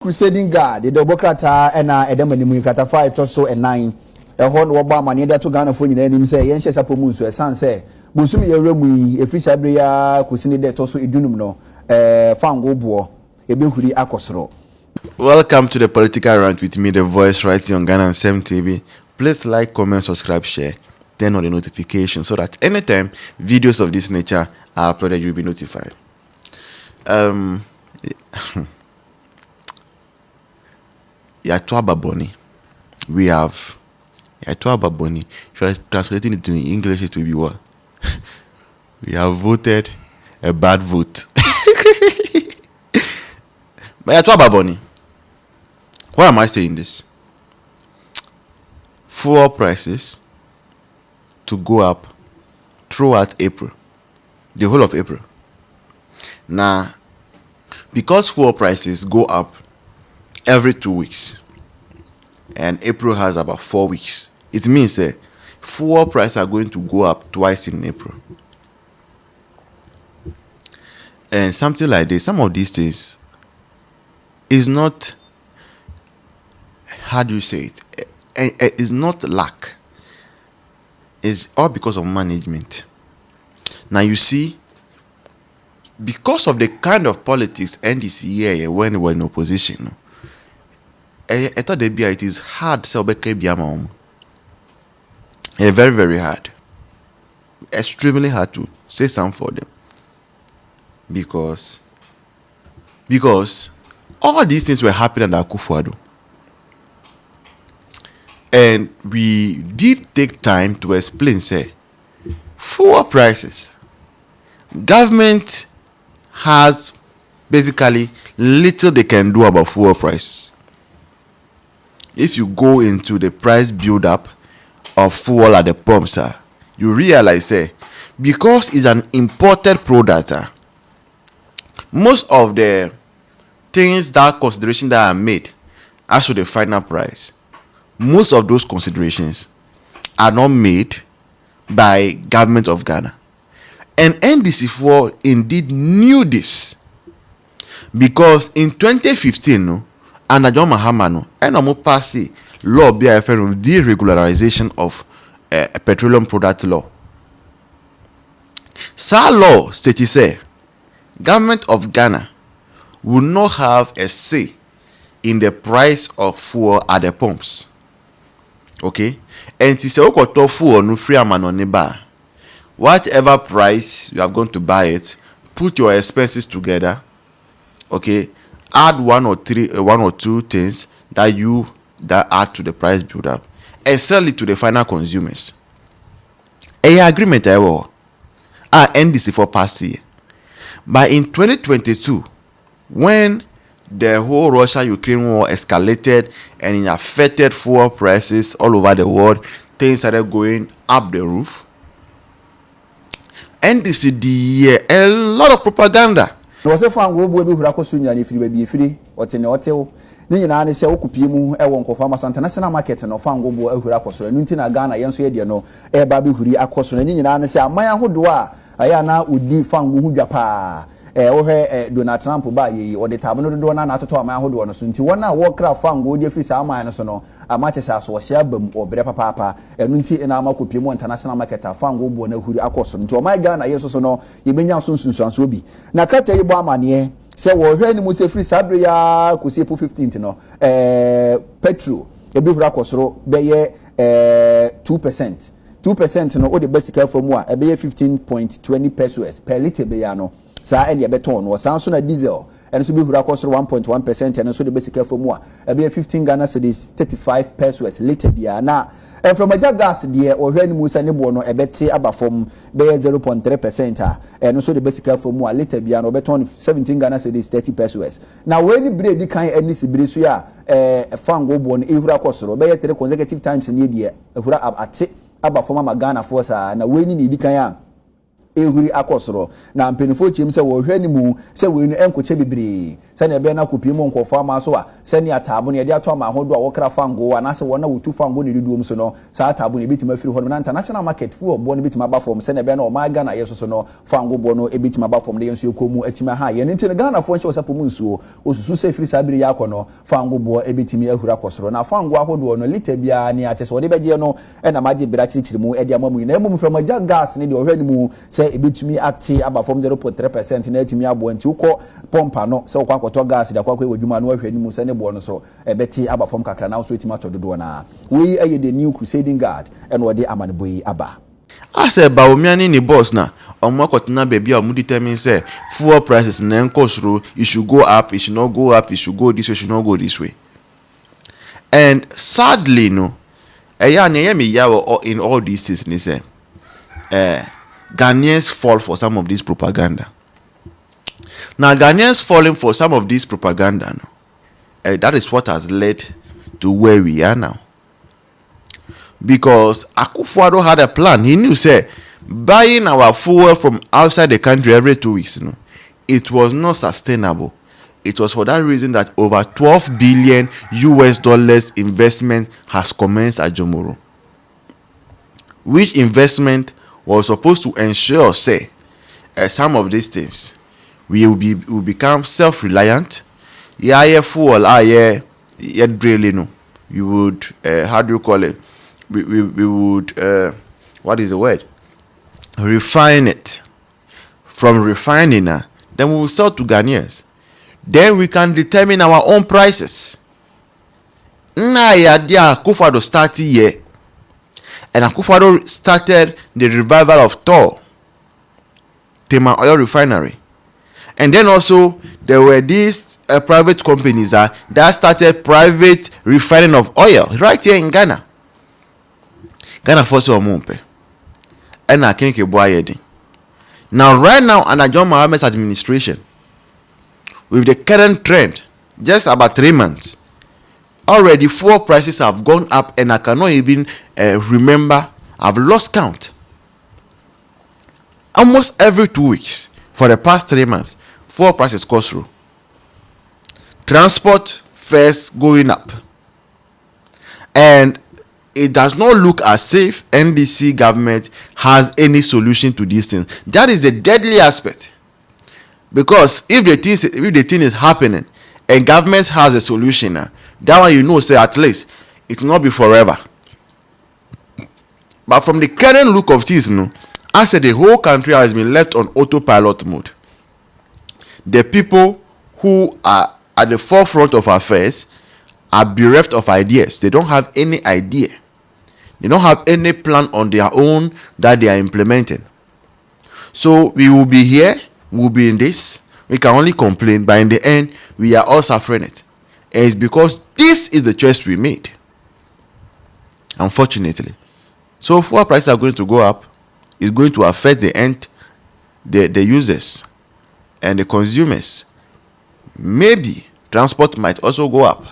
Crusading God, the Dobocrata and Edemanimu Catafai Tosso and 9. A horn Obama near to Ghana for him say, Yenches Apomus, a son say, Busumi Rumi, a free Sabria, Cusini de Tosso Idunumno, Fango Bois, a Bihuri Akosro. Welcome to the Political Rant with me, the voice writing on Ghana and Sem TV. Please like, comment, subscribe, share, turn on the notification so that anytime videos of this nature are uploaded, you'll be notified. Yatoa Baboni. We have Yatoa Baboni. If you are translating it to English, it will be what? We have voted a bad vote. But Yatoa Baboni. Why am I saying this? Fuel prices to go up throughout April, the whole of April. Now, because fuel prices go up every 2 weeks, and April has about 4 weeks, it means that fuel prices are going to go up twice in April. And something like this, some of these things is not, how do you say it? It's not lack. It's all because of management. Now you see, because of the kind of politics NDC here when they were in opposition, I thought it is hard to say very, very hard. Extremely hard to say something for them. Because all these things were happening at Akufo-Addo. And we did take time to explain, say, fuel prices. Government has basically little they can do about fuel prices. If you go into the price build-up of fuel at the pumps, you realize, say, because it's an imported product, most of the things that consideration that are made as to the final price, most of those considerations are not made by government of Ghana. And NDC4 indeed knew this, because in 2015, under John Mahama, and passed law BIFN of deregularization of petroleum product law. Sa law states say, government of Ghana will not have a say in the price of fuel at the pumps. Okay, and it is a fuel no free bar. Whatever price you are going to buy it, put your expenses together. Okay, add one or two things that add to the price build up, and sell it to the final consumers. A agreement I will NDC for past year. But in 2022, when the whole Russia-Ukraine war escalated and it affected fuel prices all over the world, things started going up the roof. NDC did a lot of propaganda. Was a fan will be Hurakosunya if you will be free or in the hotel. Nina say Okupimu, a wonk of farmers international market and of Fango Hurakos, and Nuntina Ghana, Yansuediano, a baby Huri Akos, and Nina say, Maya Hudua, Ayana would be Fango Hujapa. Donald Trump by or the Tabano Dona not to my hold on soon. One walk out found go free some no a matches as was Shabum or Brepa Papa and Nunti and Amakupimu international market found go bona who accost to my Ghana yes or no you may now soon so be. Now Kata Yabamanie say well when you say free Sabria could see 15 no petrol a big rakosro be 2%. 2% no all the basic for more a be 15.20 pesos per liter beano. Sa any beton was Samsung a diesel and so be who cost 1.1% and so the basic for more a be 15 Ghana cedis 35 pesos later be now and from a gas dear or when Musa Nebuno a bet about from be 0.3% and also the basic for more later be no beton 17 Ghana cedis 30 pesos. Now when the bread the kind any sibrisuya a fan go born a cost be 3 consecutive times in the year a hura at about from Ghana force na when you need the kind ehuri akosoro na mpenifo chim se wo hwɛ ni mu se we nu enkoche bebre se na ebe na kopi mu nkofo ama so a se ne atabo ne de ato ama hodo a wokra fango ana se wona wotu fango ne duduom so no sa atabo ne bitima firi ho na international market fu obo ne bitima ba form se na ebe na o ma Ghana yeso so no fango bo no ebitima ba form de yenso ekomu atima ha ye ne nti Ghana fo nche osapo mu nsuo osusu se firi sabiri yakono fango bo ebitimi ahura kosoro na fango ahodo no liter bia ne ate so de beje no e na maje bira chirichiri mu e de amamu na emu from agya gas ne de ohwe ni mu se ebitimi ate aba from 0.3% na etimi abo nti ukọ pompa no se ukọ akoto gas de akwa edwuma no ahwe ni mu se ne bo no so ebeti aba from kakra na so etimi atododo na we eye the new crusading guard and we de amaneboyi aba ase ba omiani ni boss na omo akotuna baby o mu determine say fuel prices na nkosoro it should go up, it should not go up, it should go this way, it should not go this way. And sadly no in all these things, they say, Ghanaians fall for some of this propaganda. Now, Ghanaians falling for some of this propaganda, that is what has led to where we are now. Because Akufo-Addo had a plan. He knew, say, buying our fuel from outside the country every 2 weeks, it was not sustainable. It was for that reason that over $12 billion investment has commenced at Jomoro, which investment was supposed to ensure, say, some of these things will become self-reliant. Fuel, we would, how do you call it? We would, what is the word? Refine it. From refining, then we will sell to Ghanaians. Then we can determine our own prices. Akufo-Addo started here. And Akufo-Addo started the revival of Tema Oil Refinery. And then also, there were these private companies that started private refining of oil right here in Ghana. Ghana Force Omumpe. And I can't keep now, right now, under John Mohammed's administration, with the current trend, just about 3 months, already fuel prices have gone up, and I cannot even remember. I've lost count. Almost every 2 weeks for the past 3 months, fuel prices go through. Transport fares going up, and it does not look as if NDC government has any solution to these things. That is the deadly aspect. Because if the thing is happening and government has a solution, that one say at least it will not be forever. But from the current look of things, I said the whole country has been left on autopilot mode. The people who are at the forefront of affairs are bereft of ideas. They don't have any idea. They don't have any plan on their own that they are implementing. So we will be here. We'll be in this. We can only complain, but in the end, we are all suffering it. And it's because this is the choice we made. Unfortunately. So fuel prices are going to go up. It's going to affect the users and the consumers. Maybe transport might also go up.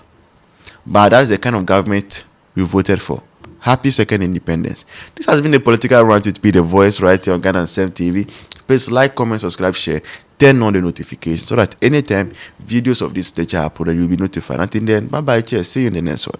But that's the kind of government we voted for. Happy second independence. This has been the political rant with Be The Voice right here on Ghana and Sem TV. Please like, comment, subscribe, share, turn on the notifications so that anytime videos of this nature are uploaded, you'll be notified. Until then, bye bye, cheers. See you in the next one.